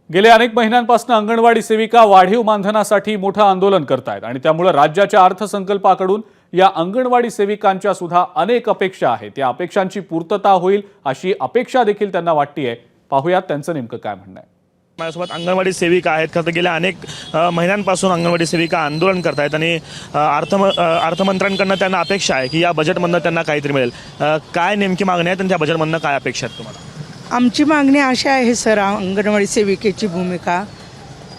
गेल्या अनेक महिन्यांपासून अंगणवाडी सेविका वाढीव मानधनासाठी मोठं आंदोलन करतायत आणि त्यामुळे राज्याच्या अर्थसंकल्पाकडून या अंगणवाडी सेविकांच्या सुद्धा अनेक अपेक्षा आहेत। त्या अपेक्षांची पूर्तता होईल अशी अपेक्षा देखील त्यांना वाटतेय। पाहूयात त्यांचं नेमकं काय म्हणणं आहे। माझ्यासोबत अंगणवाडी सेविका आहेत। खरं तर गेल्या अनेक महिन्यांपासून अंगणवाडी सेविका आंदोलन करतायत आणि अर्थमंत्र्यांकडून त्यांना अपेक्षा आहे की या बजेटमधनं त्यांना काहीतरी मिळेल। काय नेमकी मागणी आहे आणि त्या बजेटमधनं काय अपेक्षा आहेत तुम्हाला? आमची मागणी अशी आहे सर, अंगणवाडी सेविकेची भूमिका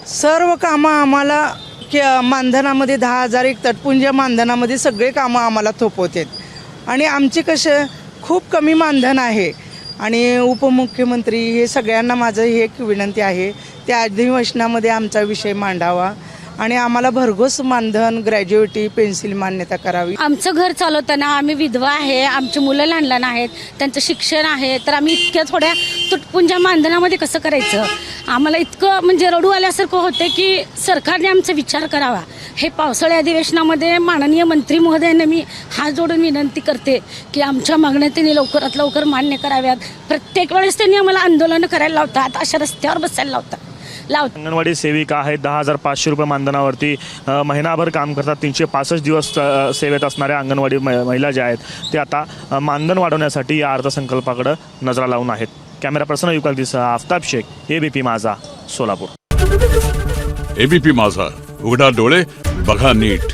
सर्व कामं आम्हाला मानधनामध्ये 10,000 एक तटपुंज मानधनामध्ये सगळे कामं आम्हाला थोपवतात आणि आमचे कसं खूप कमी मानधन आहे आणि उपमुख्यमंत्री हे सगळ्यांना माझं हे एक विनंती आहे त्या अधिवेशनामध्ये आमचा विषय मांडावा आणि आम्हाला भरघोस मानधन ग्रॅज्युएटी पेन्सिल मान्यता करावी। आमचं घर चालवताना आम्ही विधवा आहे, आमची मुलं लहान लहान आहेत, त्यांचं शिक्षण आहे, तर आम्ही इतक्या थोड्या तुटपुंज्या मानधनामध्ये कसं करायचं? आम्हाला इतकं म्हणजे रडू आल्यासारखं होते की सरकारने आमचा विचार करावा। हे पावसाळी अधिवेशनामध्ये माननीय मंत्री महोदयांना मी हात जोडून विनंती करते की आमच्या मागण्या त्यांनी लवकरात लवकर मान्य कराव्यात। प्रत्येक वेळेस त्यांनी आम्हाला आंदोलन करायला लावतात, अशा रस्त्यावर बसायला लावतात। अंगणवाडी सेविका आहेत, 10,500 रुपये मानधनावरती महिनाभर काम करतात। 365 दिवस सेवेत असणाऱ्या अंगणवाडी महिला ज्या आहेत ते आता मानधन वाढवण्यासाठी या अर्थसंकल्पाकडे नजरा लावून आहेत। कॅमेरा पर्सन युगलजीसह आफताब शेख, एबीपी माझा, सोलापूर। एबीपी माझा, उघडा डोळे बघा नीट।